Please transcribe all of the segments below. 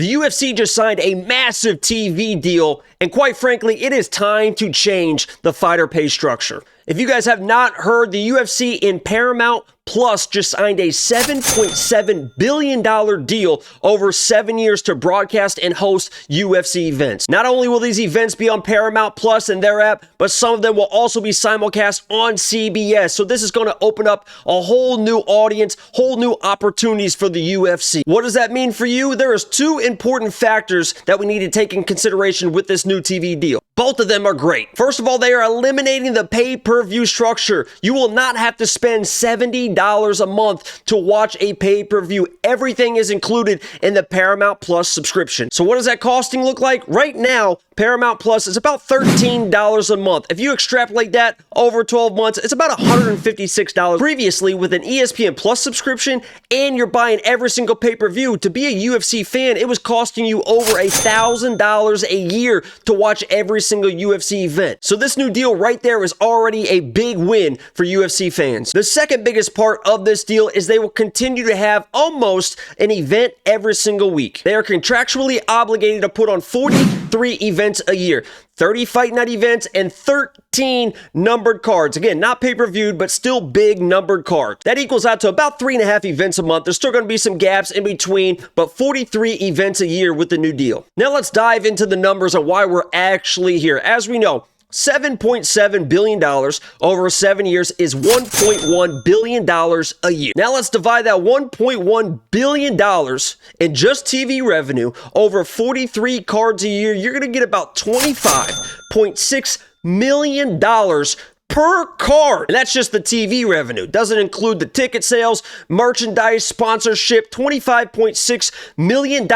The UFC just signed a massive TV deal, and quite frankly, it is time to change the fighter pay structure. If you guys have not heard, the UFC in Paramount Plus just signed a $7.7 billion deal over 7 years to broadcast and host UFC events. Not only will these events be on Paramount Plus and their app, but some of them will also be simulcast on CBS. So this is going to open up a whole new audience, whole new opportunities for the UFC. What does that mean for you? There is two important factors that we need to take in consideration with this new TV deal. Both of them are great. First of all, they are eliminating the pay-per-view structure. You will not have to spend $70 a month to watch a pay-per-view. Everything is included in the Paramount Plus subscription. So what does that costing look like? Right now, Paramount Plus is about $13 a month. If you extrapolate that over 12 months, it's about $156. Previously, with an ESPN Plus subscription and you're buying every single pay-per-view, to be a UFC fan, it was costing you over $1,000 a year to watch every single UFC event. So this new deal right there is already a big win for UFC fans. The second biggest part of this deal is they will continue to have almost an event every single week. They are contractually obligated to put on 43 events a year. 30 fight night events and 13 numbered cards. Again, not pay-per-viewed, but still big numbered cards. That equals out to about 3.5 events a month. There's still going to be some gaps in between, but 43 events a year with the new deal. Now let's dive into the numbers on why we're actually here. As we know, $7.7 billion over 7 years is $1.1 billion a year. Now let's divide that $1.1 billion in just TV revenue over 43 cards a year. You're going to get about $25.6 million per card. And that's just the TV revenue. Doesn't include the ticket sales, merchandise, sponsorship. $25.6 million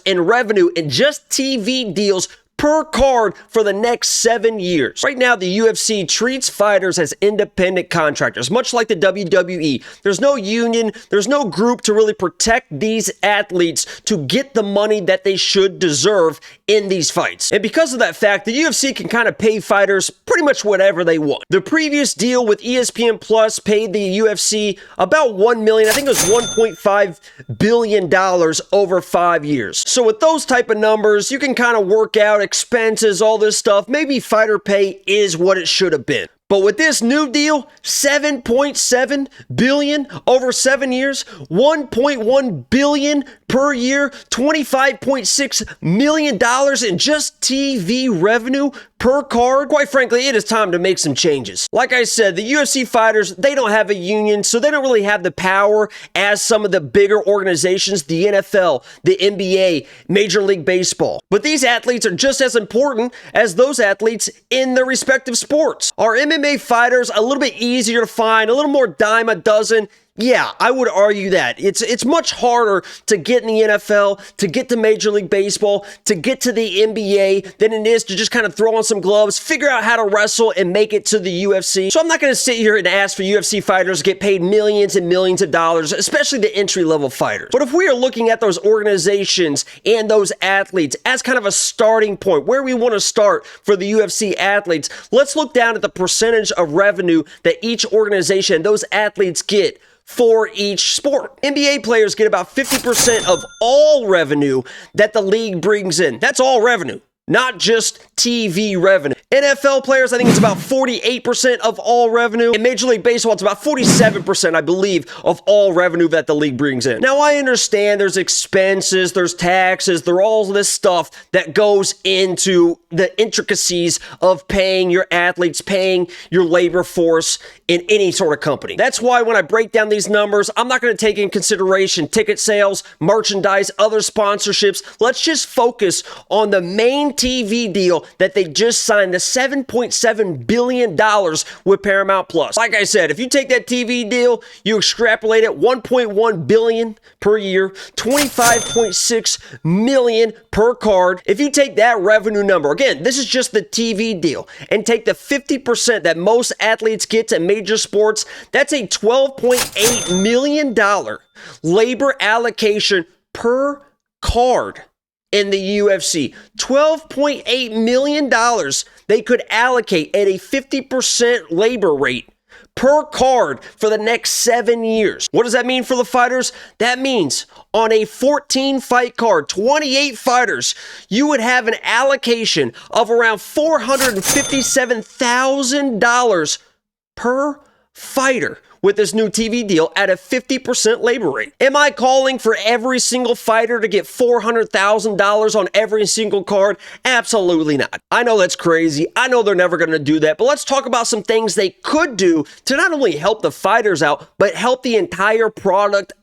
in revenue in just TV deals per card for the next 7 years. Right now, the UFC treats fighters as independent contractors, much like the WWE. There's no union, there's no group to really protect these athletes to get the money that they should deserve in these fights. And because of that fact, the UFC can kind of pay fighters pretty much whatever they want. The previous deal with ESPN Plus paid the UFC about $1 million, I think it was $1.5 billion over 5 years. So with those type of numbers, you can kind of work out expenses, all this stuff. Maybe fighter pay is what it should have been. But with this new deal, $7.7 billion over 7 years, $1.1 billion per year, $25.6 million in just TV revenue per card. Quite frankly, it is time to make some changes. Like I said, the UFC fighters, they don't have a union, so they don't really have the power as some of the bigger organizations, the NFL, the NBA, Major League Baseball. But these athletes are just as important as those athletes in their respective sports. Our MMA fighters a little bit easier to find, a little more dime a dozen. Yeah, I would argue that. It's much harder to get in the NFL, to get to Major League Baseball, to get to the NBA than it is to just kind of throw on some gloves, figure out how to wrestle, and make it to the UFC. So I'm not going to sit here and ask for UFC fighters to get paid millions and millions of dollars, especially the entry-level fighters. But if we are looking at those organizations and those athletes as kind of a starting point, where we want to start for the UFC athletes, let's look down at the percentage of revenue that each organization and those athletes get for each sport. NBA players get about 50% of all revenue that the league brings in. That's all revenue, not just TV revenue. NFL players, I think it's about 48% of all revenue. In Major League Baseball, it's about 47%, I believe, of all revenue that the league brings in. Now, I understand there's expenses, there's taxes, there's all this stuff that goes into the intricacies of paying your athletes, paying your labor force in any sort of company. That's why when I break down these numbers, I'm not going to take in consideration ticket sales, merchandise, other sponsorships. Let's just focus on the main TV deal that they just signed, the $7.7 billion with Paramount Plus. Like I said, if you take that TV deal, you extrapolate it, $1.1 billion per year, $25.6 million per card. If you take that revenue number, again, this is just the TV deal, and take the 50% that most athletes get to major sports, that's a $12.8 million labor allocation per card in the UFC. $12.8 million they could allocate at a 50% labor rate per card for the next 7 years. What does that mean for the fighters? That means on a 14 fight card, 28 fighters, you would have an allocation of around $457,000 per fighter with this new TV deal at a 50% labor rate. Am I calling for every single fighter to get $400,000 on every single card? Absolutely not. I know that's crazy. I know they're never going to do that, but let's talk about some things they could do to not only help the fighters out, but help the entire product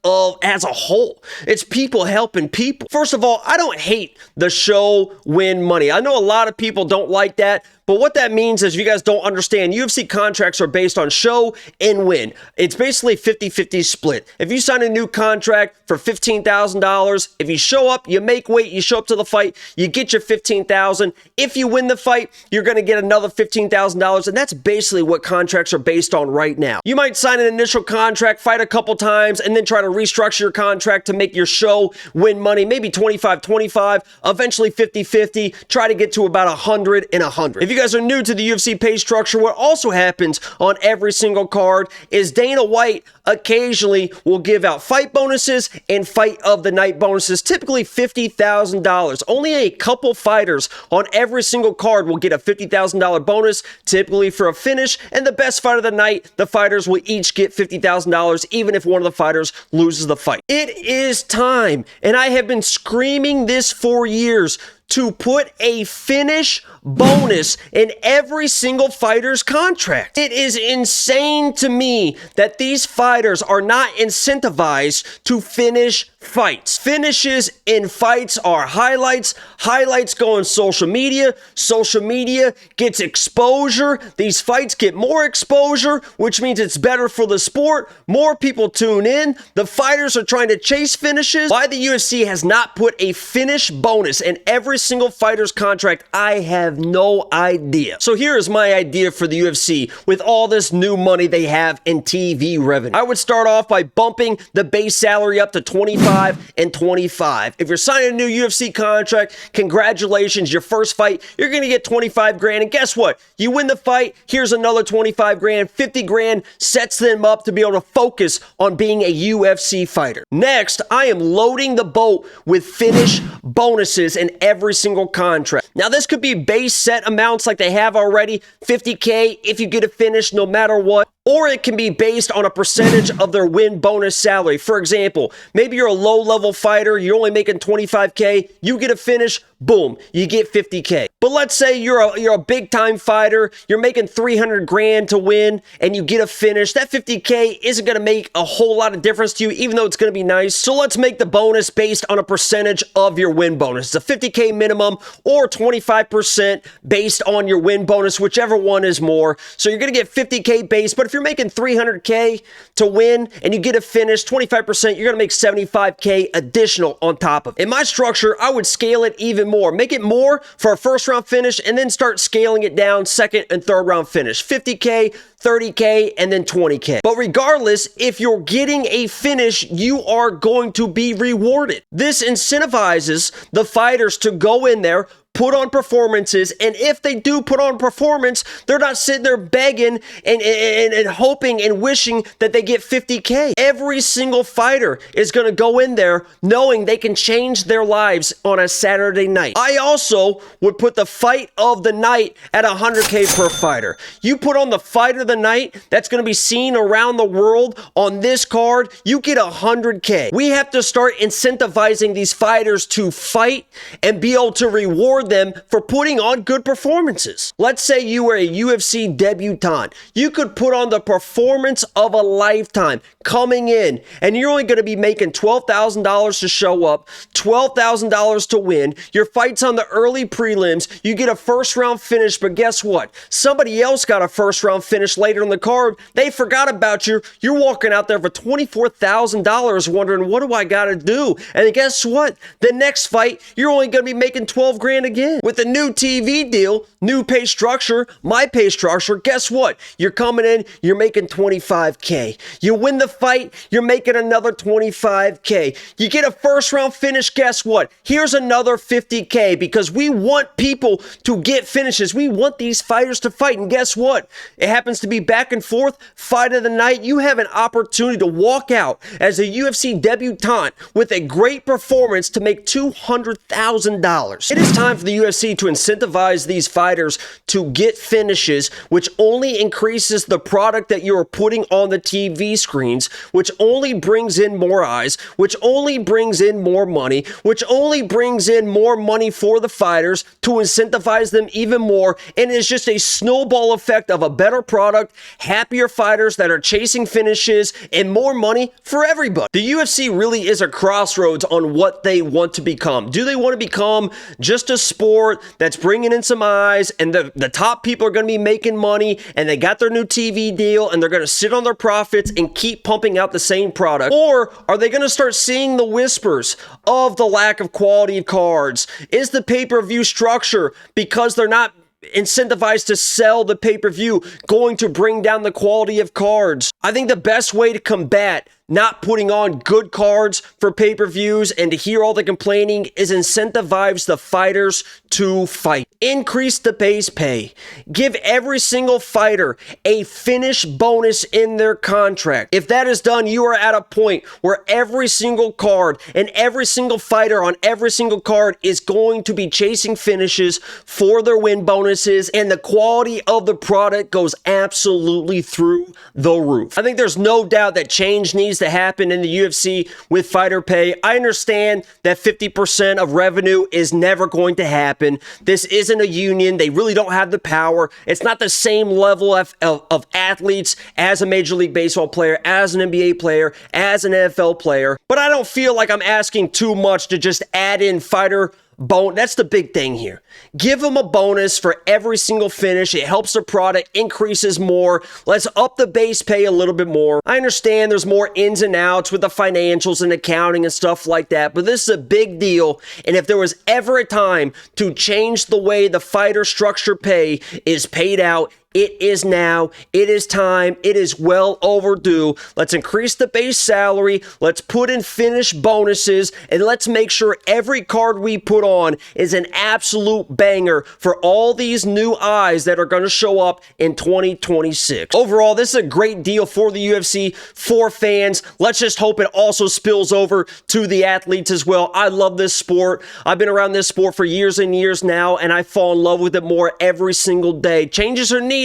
as a whole. It's people helping people. First of all, I don't hate the show win money. I know a lot of people don't like that, but what that means is, if you guys don't understand, UFC contracts are based on show and win. It's basically 50-50 split. If you sign a new contract for $15,000, if you show up, you make weight, you show up to the fight, you get your $15,000. If you win the fight, you're going to get another $15,000, and that's basically what contracts are based on right now. You might sign an initial contract, fight a couple times, and then try to restructure your contract to make your show win money, maybe 25-25, eventually 50-50, try to get to about 100 and 100. If you guys are new to the UFC pay structure, what also happens on every single card is Dana White occasionally will give out fight bonuses and fight of the night bonuses, typically $50,000. Only a couple fighters on every single card will get a $50,000 bonus, typically for a finish, and the best fight of the night, the fighters will each get $50,000, even if one of the fighters loses the fight. It is time, and I have been screaming this for years, to put a finish bonus in every single fighter's contract. It is insane to me that these fighters are not incentivized to finish fights. Finishes in fights are highlights. Highlights go on social media. Social media gets exposure. These fights get more exposure, which means it's better for the sport. More people tune in. The fighters are trying to chase finishes. Why the UFC has not put a finish bonus in every single fighter's contract, I have no idea. So here is my idea for the UFC with all this new money they have in TV revenue. I would start off by bumping the base salary up to 25 and 25. If you're signing a new UFC contract, congratulations, your first fight, you're going to get 25 grand. And guess what? You win the fight, here's another 25 grand, 50 grand sets them up to be able to focus on being a UFC fighter. Next, I am loading the boat with finish bonuses in every single contract. Now, this could be base set amounts like they have already, $50K if you get a finish no matter what, or it can be based on a percentage of their win bonus salary. For example, maybe you're a low-level fighter, you're only making $25K, you get a finish, boom, you get $50K. But let's say you're a big-time fighter, you're making 300 grand to win, and you get a finish. That $50K isn't going to make a whole lot of difference to you, even though it's going to be nice. So let's make the bonus based on a percentage of your win bonus. It's a $50K minimum or 25% based on your win bonus, whichever one is more. So you're going to get $50K base, but if you're making $300K to win and you get a finish, 25%, you're going to make $75K additional on top of it. In my structure, I would scale it even more. Make it more for a first round finish and then start scaling it down second and third round finish. 50K, 30K, and then 20K. But regardless, if you're getting a finish, you are going to be rewarded. This incentivizes the fighters to go in there, put on performances, and if they do put on performance, they're not sitting there begging and hoping and wishing that they get 50K. Every single fighter is going to go in there knowing they can change their lives on a Saturday night. I also would put the fight of the night at 100K per fighter. You put on the fight of the night that's going to be seen around the world on this card, you get 100K. We have to start incentivizing these fighters to fight and be able to reward them for putting on good performances. Let's say you were a UFC debutant. You could put on the performance of a lifetime coming in, and you're only going to be making $12,000 to show up, $12,000 to win. Your fight's on the early prelims. You get a first round finish, but guess what? Somebody else got a first round finish later in the card. They forgot about you. You're walking out there for $24,000 wondering, what do I got to do? And guess what? The next fight, you're only going to be making 12 grand again. again. With the new TV deal, new pay structure, my pay structure, guess what? You're coming in, you're making $25K. You win the fight, you're making another $25K. You get a first round finish, guess what? Here's another $50K, because we want people to get finishes. We want these fighters to fight, and guess what? It happens to be back and forth, fight of the night. You have an opportunity to walk out as a UFC debutant with a great performance to make $200,000. It is time for the UFC to incentivize these fighters to get finishes, which only increases the product that you're putting on the TV screens, which only brings in more eyes, which only brings in more money, which only brings in more money for the fighters to incentivize them even more, and it's just a snowball effect of a better product, happier fighters that are chasing finishes, and more money for everybody. The UFC really is a crossroads on what they want to become. Do they want to become just a sport that's bringing in some eyes, and the top people are going to be making money, and they got their new TV deal, and they're going to sit on their profits and keep pumping out the same product? Or are they going to start seeing the whispers of the lack of quality of cards? Is the pay-per-view structure, because they're not incentivized to sell the pay-per-view, going to bring down the quality of cards? I think the best way to combat not putting on good cards for pay-per-views and to hear all the complaining is incentivize the fighters to fight. Increase the base pay. Give every single fighter a finish bonus in their contract. If that is done, you are at a point where every single card and every single fighter on every single card is going to be chasing finishes for their win bonuses, and the quality of the product goes absolutely through the roof. I think there's no doubt that change needs to happen in the UFC with fighter pay. I understand that 50% of revenue is never going to happen. This isn't a union. They really don't have the power. It's not the same level of athletes as a Major League Baseball player, as an NBA player, as an NFL player. But I don't feel like I'm asking too much to just add in fighter bonus. That's the big thing here. Give them a bonus for every single finish. It helps the product, increases more. Let's up the base pay a little bit more. I understand there's more ins and outs with the financials and accounting and stuff like that, but this is a big deal. And if there was ever a time to change the way the fighter structure pay is paid out, it is now. It is time. It is well overdue. Let's increase the base salary. Let's put in finish bonuses, and let's make sure every card we put on is an absolute banger for all these new eyes that are going to show up in 2026. Overall, this is a great deal for the UFC, for fans. Let's just hope it also spills over to the athletes as well. I love this sport. I've been around this sport for years and years now, and I fall in love with it more every single day. Changes are needed,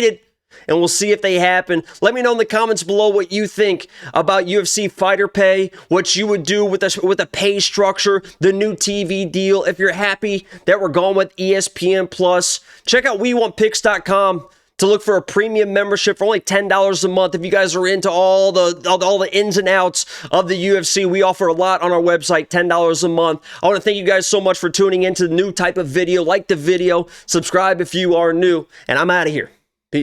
and we'll see if they happen. Let me know in the comments below what you think about UFC fighter pay, what you would do with a pay structure, the new TV deal. If you're happy that we're going with ESPN Plus, check out WeWantPicks.com to look for a premium membership for only $10 a month. If you guys are into all the ins and outs of the UFC, we offer a lot on our website, $10 a month. I want to thank you guys so much for tuning into the new type of video. Like the video, subscribe if you are new, and I'm out of here.